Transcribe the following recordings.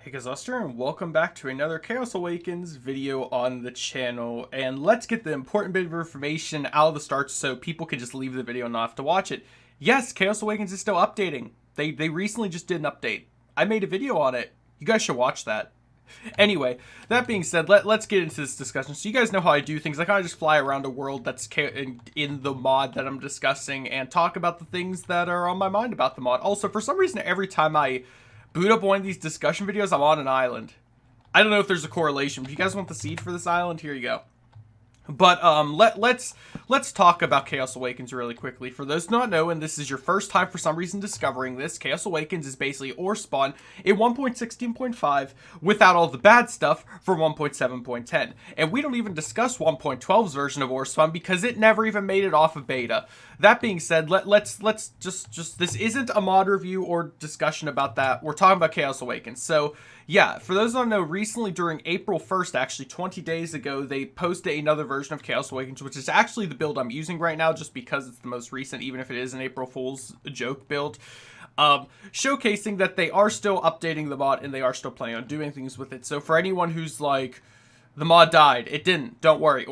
Hey guys, Lester, and welcome back to another Chaos Awakens video on the channel. And let's get the important bit of information out of the start so people can just leave the video and not have to watch it. Yes, Chaos Awakens is still updating. They recently just did an update. I made a video on it. You guys should watch that. Anyway, that being said, let's get into this discussion. So you guys know how I do things. I kind of just fly around a world that's in the mod that I'm discussing and talk about the things that are on my mind about the mod. Also, for some reason, every time I boot up one of these discussion videos, I'm on an island. I don't know if there's a correlation. If you guys want the seed for this island, here you go. But let's talk about Chaos Awakens really quickly. For those not know, and this is your first time for some reason discovering this, Chaos Awakens is basically Orespawn in 1.16.5 without all the bad stuff for 1.7.10. And we don't even discuss 1.12's version of Orespawn because it never even made it off of beta. That being said, let's just this isn't a mod review or discussion about that. We're talking about Chaos Awakens. So yeah, for those who don't know, recently during April 1st, actually 20 days ago, they posted another version of Chaos Awakens, which is actually the build I'm using right now just because it's the most recent, even if it is an April Fool's joke build. Showcasing that they are still updating the mod and they are still planning on doing things with it. So for anyone who's like, the mod died, it didn't, don't worry,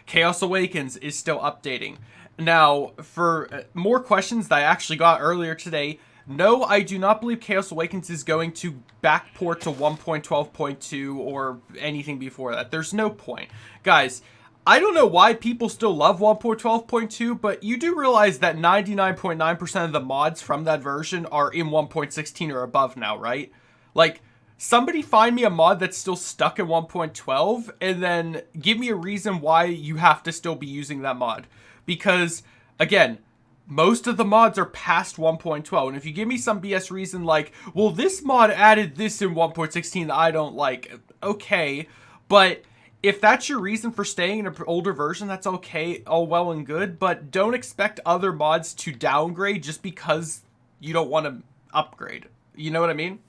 Chaos Awakens is still updating. Now, for more questions that I actually got earlier today, no, I do not believe Chaos Awakens is going to backport to 1.12.2 or anything before that. There's no point. Guys, I don't know why people still love 1.12.2, but you do realize that 99.9% of the mods from that version are in 1.16 or above now, right? Like, somebody find me a mod that's still stuck in 1.12 and then give me a reason why you have to still be using that mod. Because, again, most of the mods are past 1.12, and if you give me some BS reason like, well, this mod added this in 1.16 that I don't like, okay, but if that's your reason for staying in an older version, that's okay, all well and good, but don't expect other mods to downgrade just because you don't want to upgrade. You know what I mean?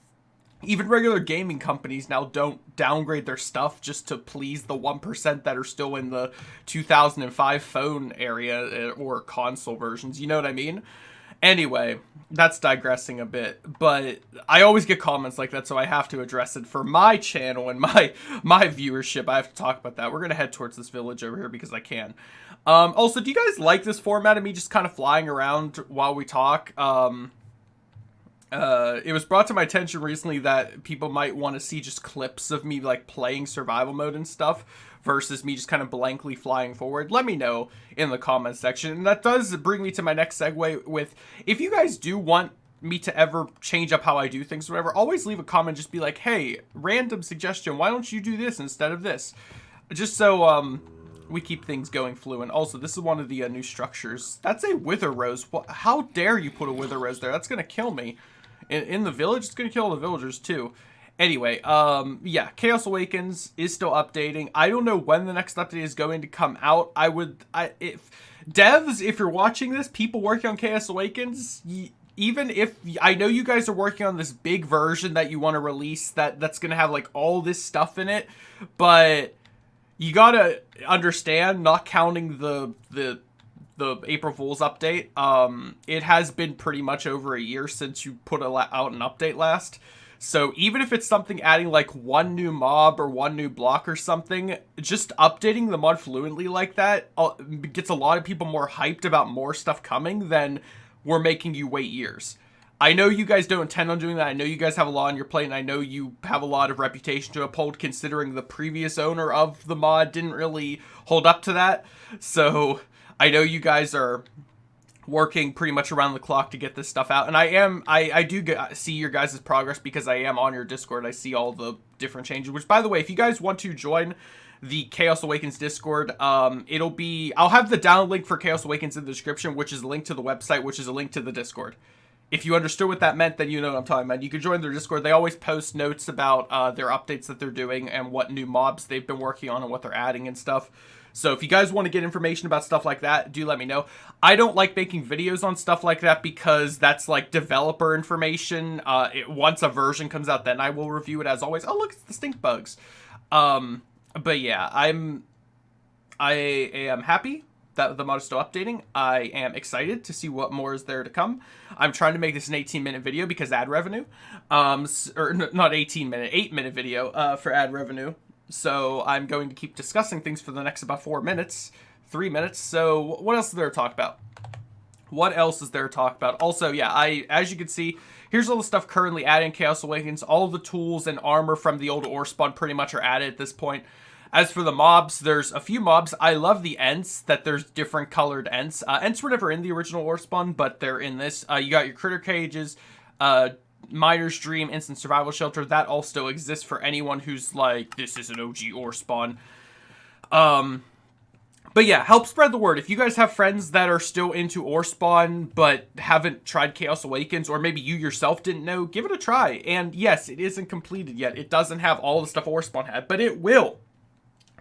Even regular gaming companies now don't downgrade their stuff just to please the 1% that are still in the 2005 phone area or console versions. You know what I mean? Anyway, that's digressing a bit, but I always get comments like that, so I have to address it for my channel and my viewership. I have to talk about that. We're going to head towards this village over here because I can. Also, do you guys like this format of me just kind of flying around while we talk? It was brought to my attention recently that people might want to see just clips of me like playing survival mode and stuff versus me just kind of blankly flying forward. Let me know in the comments section. And that does bring me to my next segue with, if you guys do want me to ever change up how I do things or whatever, always leave a comment, just be like, hey, random suggestion, why don't you do this instead of this? Just so we keep things going fluent. Also, this is one of the new structures. That's a wither rose. How dare you put a wither rose there? That's gonna kill me. In the village, it's gonna kill the villagers too. Anyway, yeah, Chaos Awakens is still updating. I don't know when the next update is going to come out. If devs, if you're watching this, people working on Chaos Awakens, even if I know you guys are working on this big version that you want to release that's gonna have like all this stuff in it, but you gotta understand, not counting the April Fool's update, it has been pretty much over a year since you put out an update last. So even if it's something adding like one new mob or one new block or something, just updating the mod fluently like that gets a lot of people more hyped about more stuff coming than we're making you wait years. I know you guys don't intend on doing that. I know you guys have a lot on your plate, and I know you have a lot of reputation to uphold considering the previous owner of the mod didn't really hold up to that. So I know you guys are working pretty much around the clock to get this stuff out, and I do see your guys' progress because I am on your Discord. I see all the different changes, which, by the way, if you guys want to join the Chaos Awakens Discord, I'll have the download link for Chaos Awakens in the description, which is a link to the website, which is a link to the Discord. If you understood what that meant, then you know what I'm talking about. You can join their Discord. They always post notes about their updates that they're doing and what new mobs they've been working on and what they're adding and stuff. So if you guys want to get information about stuff like that, do let me know. I don't like making videos on stuff like that because that's like developer information. Once a version comes out, then I will review it as always. Oh, look, it's the stink bugs. But yeah, I am happy that the mod is still updating. I am excited to see what more is there to come. I'm trying to make this an 18-minute video because ad revenue. Or not 18-minute, 8-minute video for ad revenue. So I'm going to keep discussing things for the next about 4 minutes, 3 minutes. So what else is there to talk about? What else is there to talk about? Also, yeah, as you can see, here's all the stuff currently added in Chaos Awakens. All the tools and armor from the old Orespawn pretty much are added at this point. As for the mobs, there's a few mobs. I love the Ents, that there's different colored Ents. Ents were never in the original Orespawn, but they're in this. You got your critter cages, Miner's Dream, Instant Survival Shelter. That all still exists for anyone who's like, this is an OG Orespawn. But yeah, help spread the word. If you guys have friends that are still into Orespawn but haven't tried Chaos Awakens, or maybe you yourself didn't know, give it a try. And yes, it isn't completed yet. It doesn't have all the stuff Orespawn had, but it will.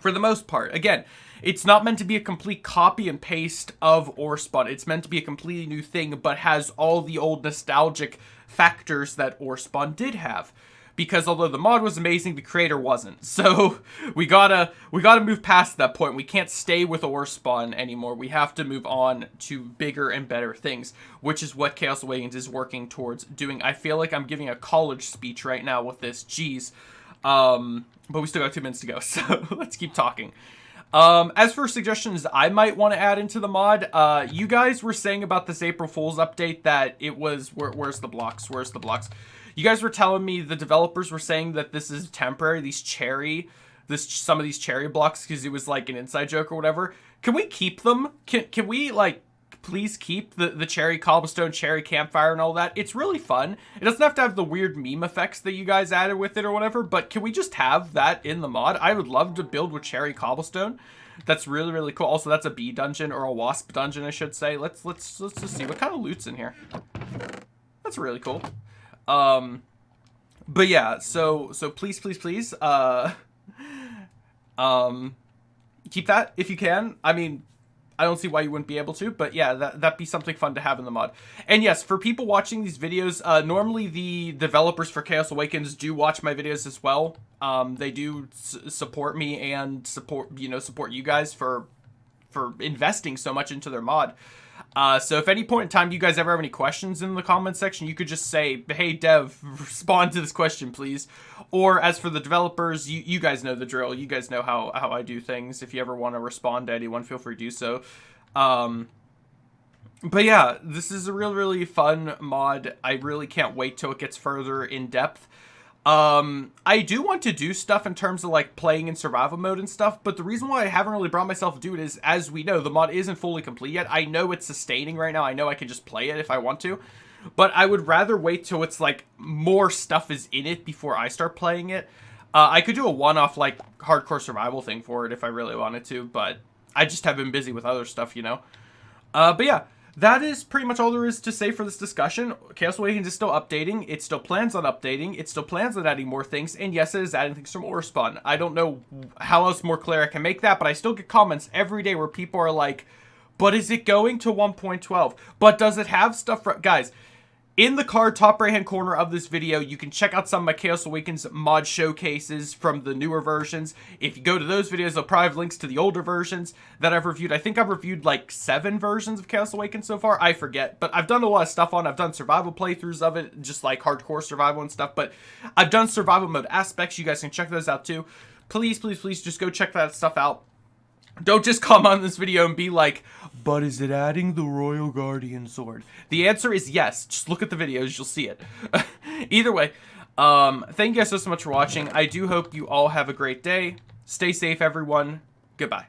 For the most part. Again, it's not meant to be a complete copy and paste of Orespawn. It's meant to be a completely new thing, but has all the old nostalgic factors that Orespawn did have. Because although the mod was amazing, the creator wasn't. So we gotta move past that point. We can't stay with Orespawn anymore. We have to move on to bigger and better things, which is what Chaos Awakens is working towards doing. I feel like I'm giving a college speech right now with this. Jeez. But we still got 2 minutes to go, so let's keep talking. As for suggestions I might want to add into the mod, you guys were saying about this April Fool's update that it was, where's the blocks? Where's the blocks? You guys were telling me the developers were saying that this is temporary, some of these cherry blocks, because it was like an inside joke or whatever. Can we keep them? Can we, like, please keep the cherry cobblestone, cherry campfire and all that? It's really fun. It doesn't have to have the weird meme effects that you guys added with it or whatever, but can we just have that in the mod? I would love to build with cherry cobblestone. That's really, really cool. Also, that's a bee dungeon, or a wasp dungeon, I should say. Let's just see what kind of loot's in here. That's really cool. But yeah, so please, please, please, keep that if you can. I mean, I don't see why you wouldn't be able to, but yeah, that'd be something fun to have in the mod. And yes, for people watching these videos, normally the developers for Chaos Awakens do watch my videos as well. They do support me and support you guys for investing so much into their mod. So if any point in time you guys ever have any questions in the comment section, you could just say, hey dev, respond to this question please. Or as for the developers, you guys know the drill. You guys know how I do things. If you ever want to respond to anyone, feel free to do so. But yeah, this is a really fun mod. I really can't wait till it gets further in depth. I do want to do stuff in terms of like playing in survival mode and stuff, but the reason why I haven't really brought myself to do it is, as we know, the mod isn't fully complete yet. I know it's sustaining right now. I know I can just play it if I want to, but I would rather wait till it's like more stuff is in it before I start playing it. I could do a one-off like hardcore survival thing for it if I really wanted to, but I just have been busy with other stuff, you know? But yeah. That is pretty much all there is to say for this discussion. Chaos Awakens is still updating. It still plans on updating. It still plans on adding more things. And yes, it is adding things from Orespawn. I don't know how else more clear I can make that, but I still get comments every day where people are like, but is it going to 1.12? But does it have stuff for... Guys, in the card top right hand corner of this video, you can check out some of my Chaos Awakens mod showcases from the newer versions. If you go to those videos, they'll probably have links to the older versions that I've reviewed. I think I've reviewed like 7 versions of Chaos Awakens so far. I forget, but I've done a lot of stuff on it. I've done survival playthroughs of it, just like hardcore survival and stuff, but I've done survival mode aspects. You guys can check those out too. Please, please, please just go check that stuff out. Don't just comment on this video and be like, but is it adding the Royal Guardian sword? The answer is yes. Just look at the videos, you'll see it. Either way, thank you guys so much for watching. I do hope you all have a great day. Stay safe, everyone. Goodbye.